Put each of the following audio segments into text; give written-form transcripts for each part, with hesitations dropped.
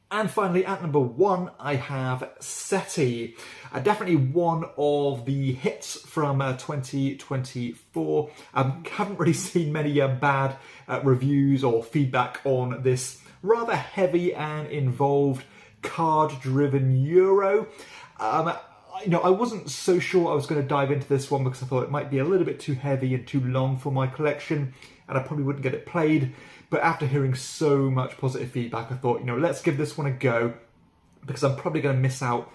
And finally, at number 1, I have Seti. Definitely one of the hits from 2024. Haven't really seen many bad reviews or feedback on this rather heavy and involved card-driven Euro. I wasn't so sure I was going to dive into this one because I thought it might be a little bit too heavy and too long for my collection, and I probably wouldn't get it played. But after hearing so much positive feedback, I thought, let's give this one a go, because I'm probably going to miss out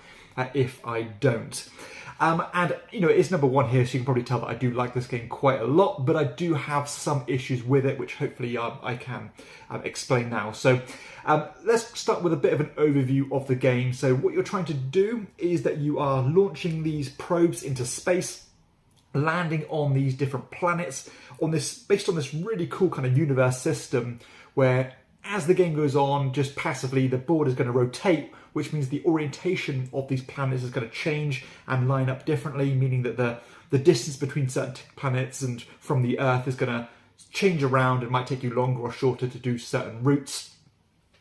if I don't. And it is number 1 here, so you can probably tell that I do like this game quite a lot, but I do have some issues with it, which hopefully I can explain now. So let's start with a bit of an overview of the game. So what you're trying to do is that you are launching these probes into space, landing on these different planets based on this really cool kind of universe system where, as the game goes on, just passively the board is going to rotate, which means the orientation of these planets is going to change and line up differently, meaning that the distance between certain planets and from the Earth is going to change around. It might take you longer or shorter to do certain routes.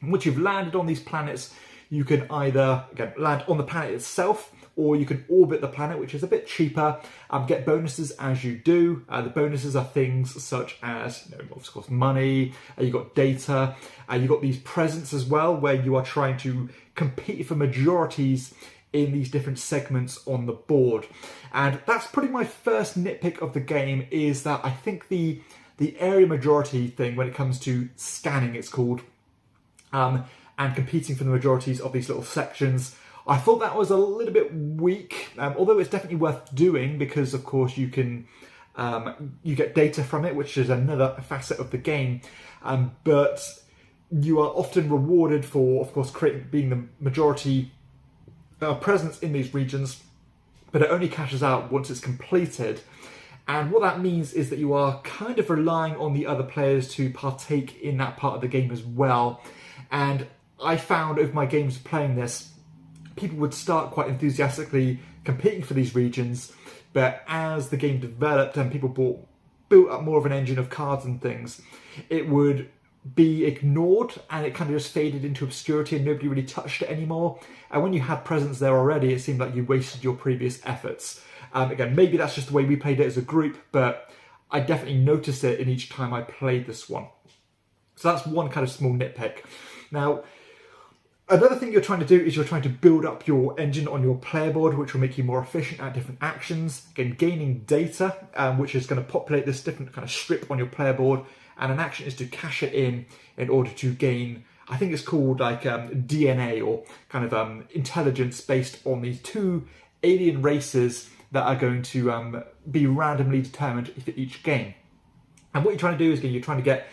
And once you've landed on these planets, you can either, again, land on the planet itself, or you can orbit the planet, which is a bit cheaper, get bonuses as you do. The bonuses are things such as, of course, money, you've got data, you've got these presents as well, where you are trying to compete for majorities in these different segments on the board. And that's pretty my first nitpick of the game, is that I think the area majority thing, when it comes to scanning, it's called, and competing for the majorities of these little sections, I thought that was a little bit weak, although it's definitely worth doing because, of course, you can you get data from it, which is another facet of the game. But you are often rewarded for, of course, being the majority presence in these regions, but it only cashes out once it's completed. And what that means is that you are kind of relying on the other players to partake in that part of the game as well. And I found over my games playing this, people would start quite enthusiastically competing for these regions, but as the game developed and people built up more of an engine of cards and things, it would be ignored and it kind of just faded into obscurity and nobody really touched it anymore. And when you had presence there already, it seemed like you wasted your previous efforts. Again, maybe that's just the way we played it as a group, but I definitely noticed it in each time I played this one. So that's one kind of small nitpick. Now, another thing you're trying to do is you're trying to build up your engine on your player board, which will make you more efficient at different actions. Again, gaining data, which is going to populate this different kind of strip on your player board. And an action is to cash it in order to gain, I think it's called like DNA, or kind of intelligence based on these 2 alien races that are going to be randomly determined for each game. And what you're trying to do is, again, you're trying to get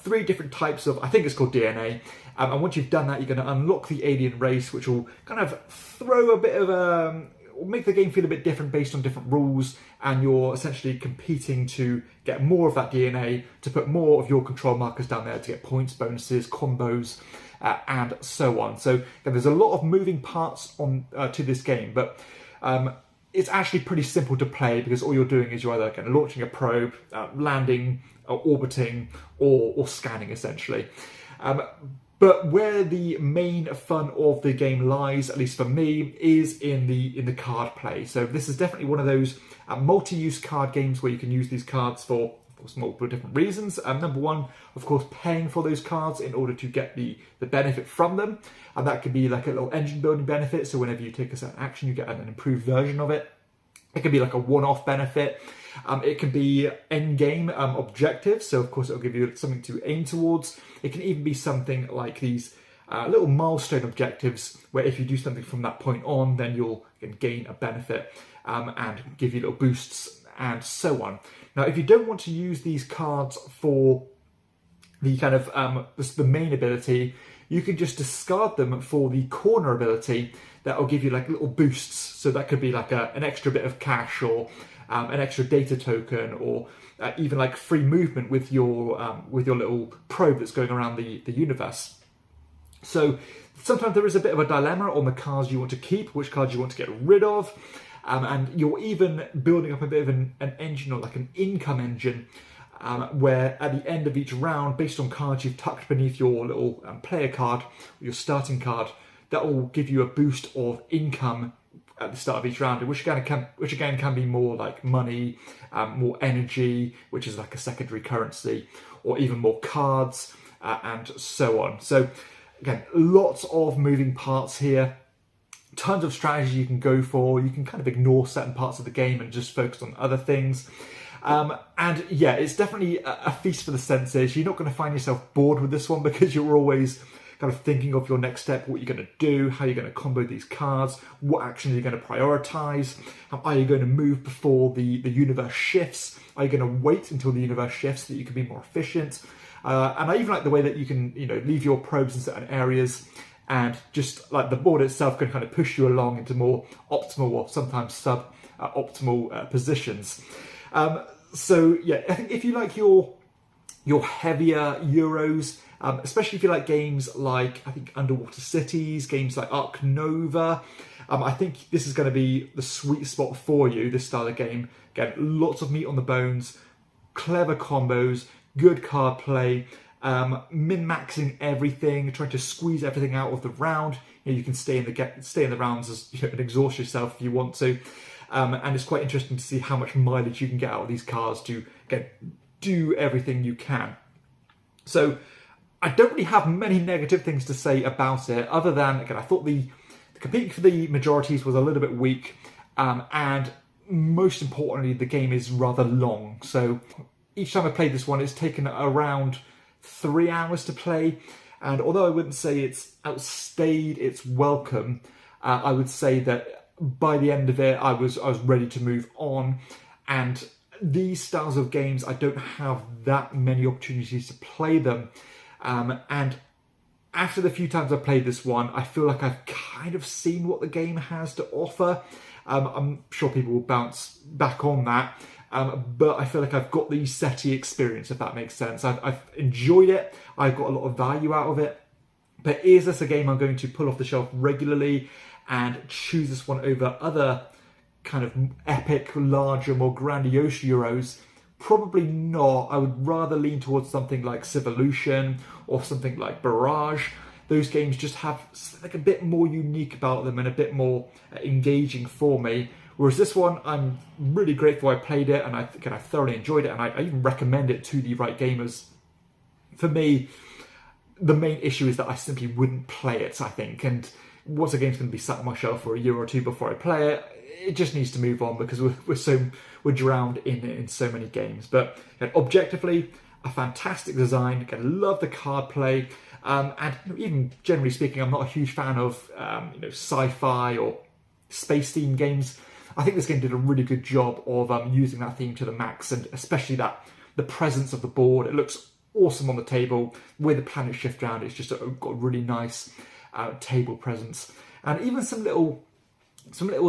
3 different types of, I think it's called DNA, and once you've done that, you're going to unlock the alien race, which will kind of throw a bit of make the game feel a bit different based on different rules, and you're essentially competing to get more of that DNA, to put more of your control markers down there to get points, bonuses, combos, and so on. So again, there's a lot of moving parts on to this game, but it's actually pretty simple to play because all you're doing is you're either kind of launching a probe, landing, orbiting, or scanning essentially. But where the main fun of the game lies, at least for me, is in the card play. So this is definitely one of those multi-use card games where you can use these cards for, of course, multiple different reasons. Number 1, of course, paying for those cards in order to get the benefit from them. And that could be like a little engine building benefit. So whenever you take a certain action, you get an improved version of it. It can be like a one-off benefit. It can be end-game objectives, so of course it'll give you something to aim towards. It can even be something like these little milestone objectives, where if you do something from that point on, then you'll gain a benefit and give you little boosts and so on. Now, if you don't want to use these cards for the kind of the main ability, you can just discard them for the corner ability that will give you like little boosts. So that could be like an extra bit of cash, or an extra data token, or even like free movement with your little probe that's going around the universe. So sometimes there is a bit of a dilemma on the cards you want to keep, which cards you want to get rid of, and you're even building up a bit of an engine, or like an income engine, where at the end of each round, based on cards you've tucked beneath your little player card, or your starting card, that will give you a boost of income at the start of each round, which again can be more like money, more energy, which is like a secondary currency, or even more cards, and so on. So again, lots of moving parts here. Tons of strategy you can go for. You can kind of ignore certain parts of the game and just focus on other things. And yeah, it's definitely a feast for the senses. You're not going to find yourself bored with this one because you're always kind of thinking of your next step, what you're going to do, how you're going to combo these cards, what actions you're going to prioritize, how are you going to move before the universe shifts, are you going to wait until the universe shifts so that you can be more efficient, and I even like the way that you can, leave your probes in certain areas, and just like the board itself can kind of push you along into more optimal or sometimes sub-optimal positions. So yeah, I think if you like your heavier Euros, especially if you like games like, I think, Underwater Cities, games like Arc Nova, I think this is going to be the sweet spot for you, this style of game. Again, lots of meat on the bones, clever combos, good card play, min-maxing everything, trying to squeeze everything out of the round. You can stay in the rounds and exhaust yourself if you want to. And it's quite interesting to see how much mileage you can get out of these cards to do everything you can. So I don't really have many negative things to say about it, other than, again, I thought the competing for the majorities was a little bit weak, and most importantly, the game is rather long. So each time I played this one, it's taken around 3 hours to play, and although I wouldn't say it's outstayed its welcome, I would say that by the end of it, I was ready to move on. And these styles of games, I don't have that many opportunities to play them. And after the few times I've played this one, I feel like I've kind of seen what the game has to offer. I'm sure people will bounce back on that. But I feel like I've got the Seti experience, if that makes sense. I've enjoyed it. I've got a lot of value out of it. But is this a game I'm going to pull off the shelf regularly and choose this one over other kind of epic, larger, more grandiose Euros? Probably not. I would rather lean towards something like Civolution or something like Barrage. Those games just have like a bit more unique about them and a bit more engaging for me. Whereas this one, I'm really grateful I played it, and I thoroughly enjoyed it, and I even recommend it to the right gamers. For me, the main issue is that I simply wouldn't play it, I think, and once a game's going to be sat on my shelf for a year or two before I play it, it just needs to move on because we're drowned in so many games. But objectively, a fantastic design. I love the card play, and even generally speaking, I'm not a huge fan of sci-fi or space themed games. I think this game did a really good job of using that theme to the max, and especially the presence of the board. It looks awesome on the table. The way the planets shift around, it's just got a really nice table presence, and even some little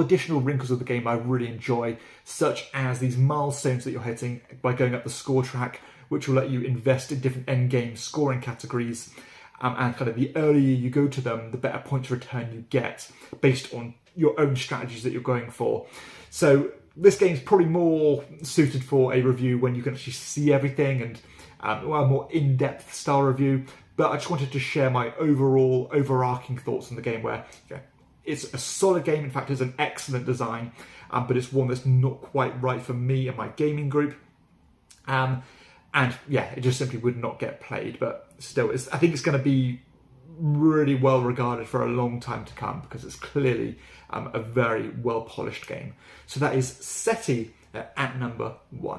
additional wrinkles of the game I really enjoy, such as these milestones that you're hitting by going up the score track, which will let you invest in different end game scoring categories, and kind of the earlier you go to them, the better points return you get based on your own strategies that you're going for. So this game's probably more suited for a review when you can actually see everything, and a more in-depth style review. But I just wanted to share my overall overarching thoughts on the game, where it's a solid game. In fact, it's an excellent design, but it's one that's not quite right for me and my gaming group. And yeah, it just simply would not get played. But still, I think it's going to be really well regarded for a long time to come, because it's clearly a very well polished game. So that is Seti at number 1.